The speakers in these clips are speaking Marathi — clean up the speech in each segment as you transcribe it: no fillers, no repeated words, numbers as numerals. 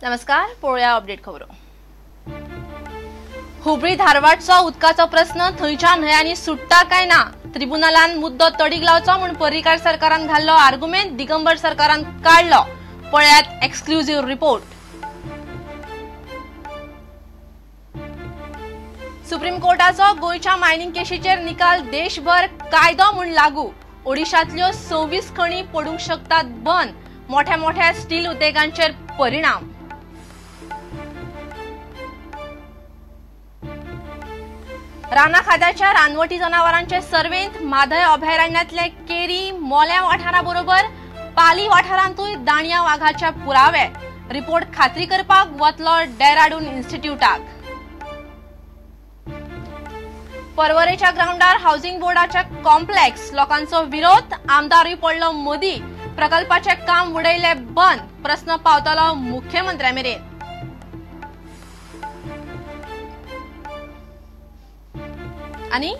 नमस्कार, पळोवया अपडेट खबरो। हुबळी धारवाडचो उदकाचो प्रश्न थंयच्या न्हंयांनी सुट्टा काय ना, ट्रिब्युनलान मुद्दो तडीक लावचो म्हूण पर्रीकार सरकारान घाल्लो आर्ग्युमेंट दिगंबर सरकारान काढलो। पळयात एक्सक्लुझिव्ह रिपोर्ट। सुप्रीम कोर्टाचो गोयच्या मायनिंग केशीचेर निकाल देशभर कायदो म्हूण लागू। ओडिशांतल्यो 26 खणी पडूंक शकतात बंद, मोठ्या मोठ्या स्टील उद्देगांचेर परिणाम। राना खात्याच्या रानवटी जनावरांचे सर्वेंत म्हादय अभयारण्यांतले केरी मोल्या वाठाराबरोबर पाली वाठारांतूय दाणिया वाघाचे पुरावे। रिपोर्ट खात्री करपाक वतलो डेहराडून इन्स्टिट्यूटाक। पर्वरेच्या ग्राउंडार हाऊसिंग बोर्डाचे कॉम्प्लेक्स, लोकांचो विरोध, आमदारूय पडलो मोदी। प्रकल्पाचे काम उडयले बंद, प्रश्न पावतलो मुख्यमंत्र्यामेरेन। आणि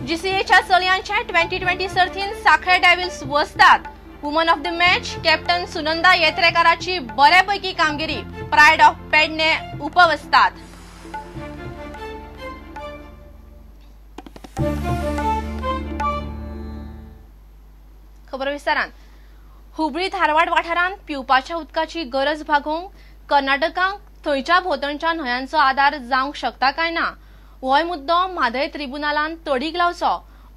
जीसीएच्या चलयांचे 2020 सर्तीन साखळे डेव्हिल्स वस्तात। Woman of the match captain Sunanda येत्रेकाराची बऱ्यापैकी कामगिरी, प्राइड ऑफ पेडणे उपवस्तात। खबर विस्तारान। हुबळी धारवाड वाठारांत पिवपाच्या उदकाची गरज भागोवंक कर्नाटकाक थंयच्या भोंवतणच्या न्हंयांचो आदार जावंक शकता काय ना, होय मुद्दो म्हादय ट्रिब्युनलान तडीक लावचो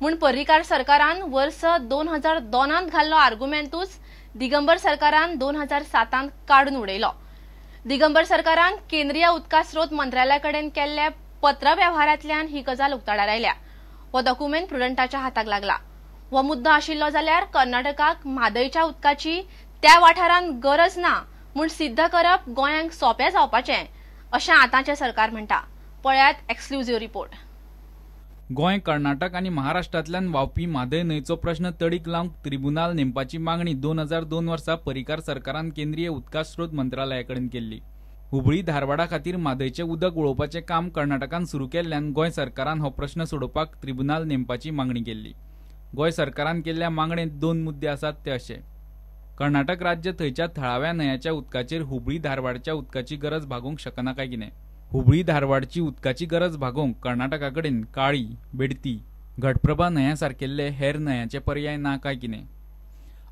म्हूण पर्रीकार सरकारान वर्स 2002 घाल्लो आर्ग्युमेंटूच दिगंबर सरकारान 2007 काडून उडयलो। दिगंबर सरकारान केंद्रीय उदका स्रोत मंत्रालयाकडेन केल्ल्या पत्र व्यवहारांतल्यान ही गजाल उक्ताडार आयल्या। हो डॉक्युमेंट प्रुडंटाच्या हाताक लागला। हो मुद्दो आशिल्लो जाल्यार कर्नाटकाक म्हादयच्या उदकाची त्या वाठारांत गरज ना म्हूण सिद्ध करप गोंयांक सोंपें जावपाचें, अशें आतांचें सरकार म्हणटा। पळयात एक्सक्लुझिव्ह रिपोर्ट। गोंय, कर्नाटक आणि महाराष्ट्रांतल्यान व्हांवपी म्हादय न्हंयचो प्रश्न तडीक लावंक ट्रिब्युनल नेमपाची मागणी 2002 वर्सा पर्रीकार सरकारान केंद्रीय उदका स्रोत मंत्रालयाकडेन केल्ली। हुबळी धारवाडा खातीर म्हादयचें उदक वळोवपाचें काम कर्नाटकान सुरू केल्ल्यान गोंय सरकारान हो प्रश्न सोडोवपाक ट्रिब्युनल नेमपाची मागणी केल्ली। गोंय सरकारान केल्ल्या मागणेंत 2 मुद्दे आसात ते अशे। कर्नाटक राज्य थंयच्या थळाव्या न्हंयाच्या उदकाचेर हुबळी धारवाडच्या उदकाची गरज भागोवंक शकना काय कितें। हुबळी धारवाडची उदकाची गरज भागोवंक कर्नाटकाकडेन काळी, बेडती, घटप्रभा न्हंया सारकेल्ले हेर न्हंयांचे पर्याय ना काय कितें।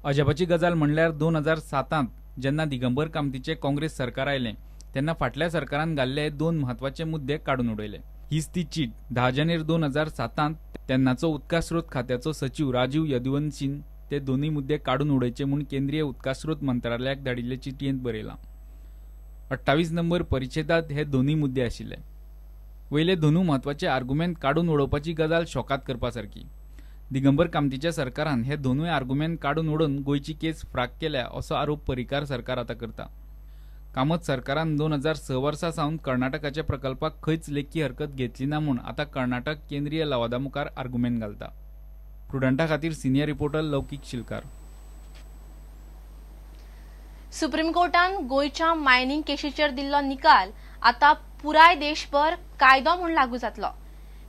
अजापाची गजाल म्हणल्यार 2007 जेन्ना दिगंबर कामतीचे काँग्रेस सरकार आयलें तेन्ना फाटल्या सरकारान घाल्ले 2 म्हत्वाचे मुद्दे काडून उडयले। हीच ती चीट 10 जानेर 2007 तेन्नाचो उदका स्रोत खात्याचो सचिव राजीव यदुवंशीन ते दोनूय मुद्दे काडून उडयचे म्हूण केंद्रीय उदका स्रोत मंत्रालयाक धाडिल्ले चिटयेंत बरयलां। 28 नंबर परिच्छेदांत हे दोनूय मुद्दे आशिल्ले। वयले दोनूय म्हत्वाचे आर्ग्युमेंट काडून उडोवपाची गजाल शॉकात करपासारकी। दिगंबर कामतीच्या सरकारान हे दोनूय आर्ग्युमेंट काडून उडोवन गोंयची केस फ्राक केल्या असो आरोप पर्रीकार सरकार आता करता। कामत सरकारान 2006 वर्सा सावन कर्नाटकाच्या प्रकल्पाक खंयच लेखी हरकत घेतली ना म्हूण आता कर्नाटक केंद्रीय लवादा मुखार आर्ग्युमेंट घालता। प्रुडंटा खातीर senior reporter Laukik Shilkar. Supreme कोर्टान गोयच्या मायनिंग केशीचेर दिल्लो निकाल आता पुराय देशभर कायदो म्हूण लागू जातलो।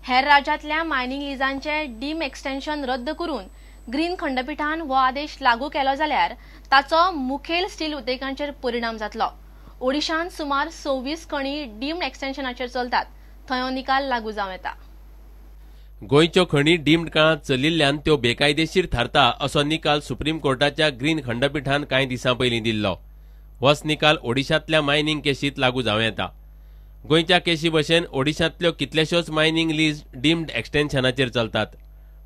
हेर राज्यांतल्या मायनिंग लिजांचे डीम एक्सटेन्शन रद्द करून ग्रीन खंडपीठान हो आदेश लागू केलो जाल्यार ताचो मुखेल स्टील उद्देगांचेर परिणाम जातलो। ओडिशांत सुमार 26 खणी डीम्ड एक्सटेन्शनाचेर चलतात, थंय हो निकाल लागू जावं येता। गोंयच्यो खणी डीम्ड काळांत चलिल्ल्यान त्यो बेकायदेशीर थारता असो निकाल सुप्रीम कोर्टाच्या ग्रीन खंडपीठान कांय दिसां पयलीं दिल्लो। होच निकाल ओडिशांतल्या मायनिंग केशींत लागू जावं येता। गोंयच्या केशी भशेन ओडिशांतल्यो कितल्योश्योच मायनिंग लीज डीम्ड एक्सटेन्शनाचेर चलतात।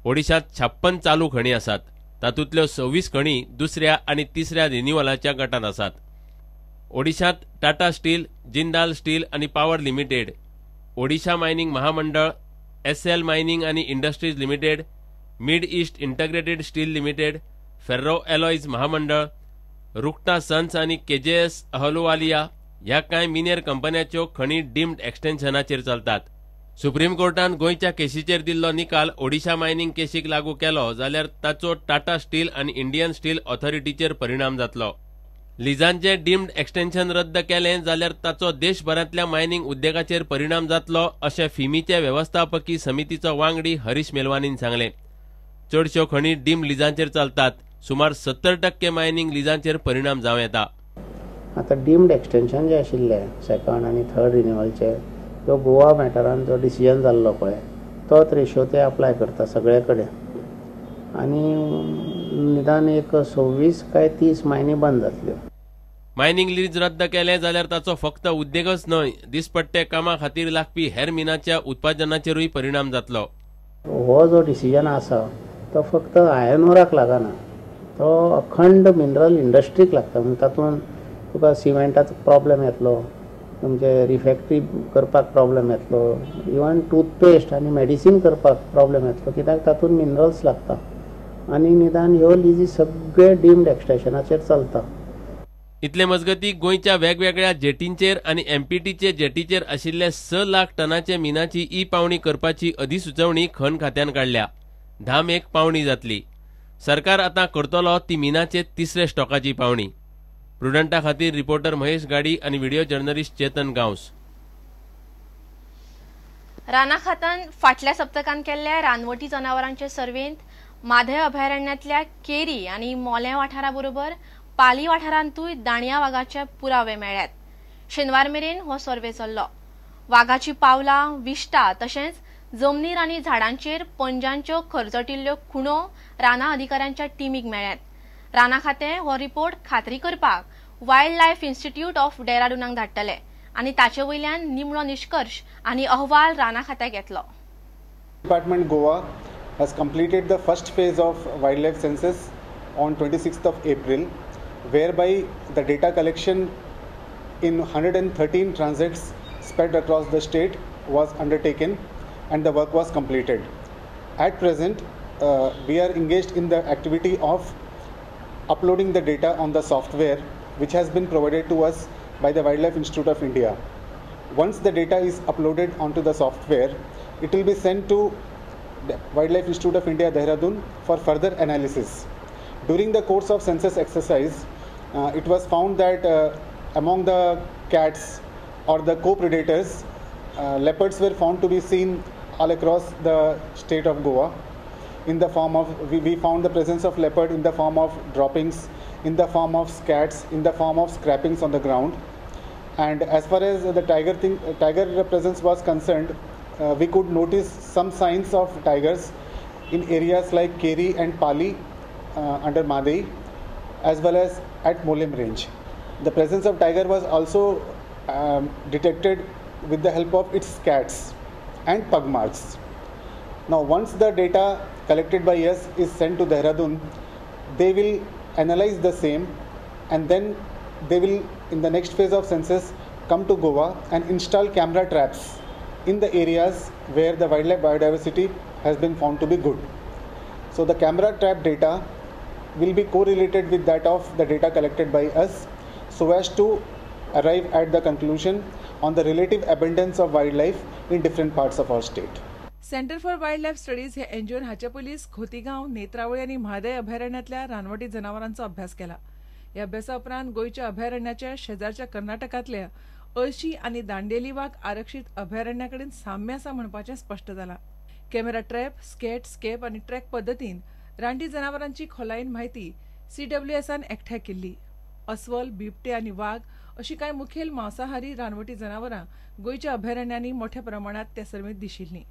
ओडिशांत 56 चालू खणी आसात, तातूंतल्यो 26 खणी दुसऱ्या आनी तिसऱ्या रिन्युअलाच्या गटांत आसात। ओडिशांत टाटा स्टील, जिंदाल स्टील आनी पॉवर लिमिटेड, ओडिशा मायनिंग महामंडळ, एसएल मायनिंग आनी industries limited, mid east integrated steel limited, ferro alloys महामंडळ, रुक्ता सन्स आनी केजेएस अहलुवालिया ह्या कांय मिनेर कंपन्यांच्यो खणी डीम्ड एक्सटेन्शनाचेर चलतात। सुप्रीम कोर्टान गोंयच्या केशीचेर दिल्लो निकाल ओडिशा मायनिंग केशीक लागू केलो जाल्यार ताचो टाटा स्टील आनी इंडियन स्टील ऑथॉरिटीचेर परिणाम जातलो। लिजांचे डीम्ड एक्सटेन्शन रद्द केलें जाल्यार ताचो देशभरांतल्या मायनिंग उद्देगाचेर परिणाम जातलो अशें फिमीचे वेवस्थापकी समितीचो वांगडी हरीश मेलवानीन सांगलें। चडश्यो खणी डीम लिजांचेर चलतात, सुमार 70% मायनिंग लिजांचेर परिणाम जावं येता। आता डीम्ड एक्सटेंशन जे आशिल्ले सेकंड आनी थर्ड रिन्युअलचे तो गोवा मॅटरान जो डिसिजन जाल्लो पळय तोच रेशो ते अप्लाय करता सगळे कडेन आनी निदान एक 26 काय 30 मायनी बंद जातल्यो. मायनिंग लीज रद्द केले जाल्यार ताचो फक्त उद्देगच न्हय, दिसपट्टे कामा खातीर लागपी हेर मिनाच्या उत्पादनाचेरूय परिणाम जातलो. हो जो डिसिजन आसा तो फक्त आयर्न ओराक लागना, तो अखंड मिनरल इंडस्ट्रीक लागता. म्हणजे तातूंत तुका सिमेंटाचो प्रॉब्लेम येतलो, तुमचे रिफॅक्टरी करपाक प्रॉब्लेम येतलो, इवन टूथपेस्ट आनी मेडिसीन करपाक प्रॉब्लेम येतलो, कित्याक तातूंत मिनरल्स लागता. आनी निदान ह्यो लिजी सगळे डीम्ड एक्सटेंशनाचेर चलता. इतले मजगती गोंयच्या वेगवेगळ्या जेटींचेर आनी एमपीटीचे जेटीचेर आशिल्ले 6 लाख टनाचे मिनाची ई पावणी करपाची अधिसुचोवणी खण खात्यान काडल्या. 10 मेक पावणी जातली. सरकार आतां करतलो ती मिनाचे 3रे स्टॉकाची पावणी. प्रुडंटा खातीर रिपोर्टर महेश गाडी आनी व्हिडिओ जर्नलिस्ट चेतन गांवस. राना खात्यान फाटल्या सप्तकांत केल्ल्या रानवटी जनावरांचे सर्वेंत माधय अभयारण्यांतल्या केरी आनी मोले वाठाराबरोबर पाली वाठारांतूय दाणया वाघाचे पुरावे मेळ्ळ्यात. शेनवार मेरेन हो सर्वे चल्लो. वाघाची पावलां, विश्टा तशेंच जमनीर आनी झाडांचेर पंजांच्यो खरचटिल्ल्यो खुणो राना अधिकाऱ्यांच्या टिमीक मेळ्ळ्यात. राना खातें हो रिपोर्ट खात्री करपाक वायल्ड लायफ इन्स्टिट्यूट ऑफ डेहराडूनाक धाडटले आनी ताचे वयल्यान निमणो निश्कर्श आनी अहवाल राना खात्याक येतलो. Department Goa has completed the first phase of wildlife census on 26th of April, whereby the data collection in 113 transits spread across the state was undertaken and the work was completed. At present, we are engaged in the activity of uploading the data on the software which has been provided to us by the Wildlife Institute of India. Once the data is uploaded onto the software, it will be sent to the Wildlife Institute of India, Dehradun, for further analysis. During the course of census exercise, it was found that among the cats or the co-predators, leopards were found to be seen all across the state of Goa. In the form of, we found the presence of leopard in the form of droppings, in the form of scats, in the form of scrapings on the ground. And as far as the tiger presence was concerned, we could notice some signs of tigers in areas like Keri and Pali under Madai, as well as at Molem range. The presence of tiger was also detected with the help of its scats and pug marks. Now, once the data collected by us is sent to Dehradun, they will analyze the same, and then they will, in the next phase of census, come to Goa and install camera traps in the areas where the wildlife biodiversity has been found to be good. So the camera trap data will be correlated with that of the data collected by us, so as to arrive at the conclusion on the relative abundance of wildlife in different parts of our state. Centre for wild life studies हे एनजीओन हाचे पयलीं खोतीगांव, नेत्रावळी आनी म्हादय अभयारण्यांतल्या रानवटी जनावरांचो अभ्यास केला. ह्या अभ्यासा उपरांत गोंयच्या अभयारण्याच्या शेजारच्या कर्नाटकांतल्या अळशी आनी दांडेली वाघ आरक्षीत अभयारण्या कडेन साम्य आसा म्हणपाचें स्पश्ट जालां. कॅमेरा ट्रॅप, स्केट, स्केप आनी ट्रॅक पद्दतीन रानटी जनावरांची खोलायेन म्हायती CWSन एकठांय केल्ली. अस्वल, बिबटे आनी वाघ अशी कांय मुखेल मांसाहारी रानवटी जनावरां गोंयच्या अभयारण्यांनी मोठ्या प्रमाणात त्या सर्वेंत दिशिल्लीं.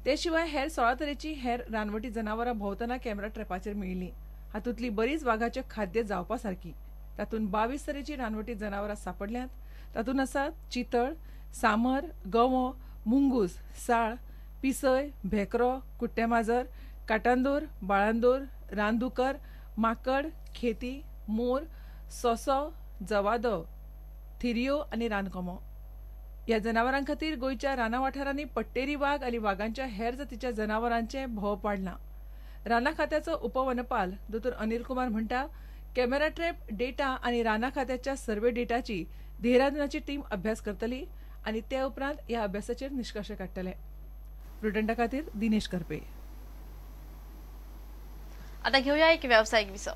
ते शिवाय हेर 16 तरेची हेर रानवटी जनावरां भोंवतना कॅमेरा ट्रॅपाचेर मेळिल्लीं. हातूंतली बरीच वाघाचे खाद्य जावपा सारकी. तातूंत 22 तरेची रानवटी जनावरां सापडल्यांत. तातूंत आसात चितळ, सामर, गवो, मुंगूस, साळ, पिसय, भेकरो, कुट्टे माजर, काटांदोर, बाळांदोर, रानदुकर, माकड, खेती, मोर, सोंसो, जवादो, थिरियो आनी रानकोमो. ह्या जनावरां खातीर गोंयच्या राना वाठारांनी पट्टेरी वाघ आनी वाघांच्या हेर जातीच्या जनावरांचे भोंव वाडला. राना खात्याचो उपवनपाल दोतोर अनिल कुमार म्हणटा, कॅमेरा ट्रॅप डेटा आनी राना खात्याच्या सर्वे डेटाची देहरादूनाची टीम अभ्यास करतली आनी ते उपरांत ह्या अभ्यासाचेर निष्कर्श काडटले. प्रुडंटा खातीर दिनेश करपे. आता घेऊया एक व्यावसायिक विसव.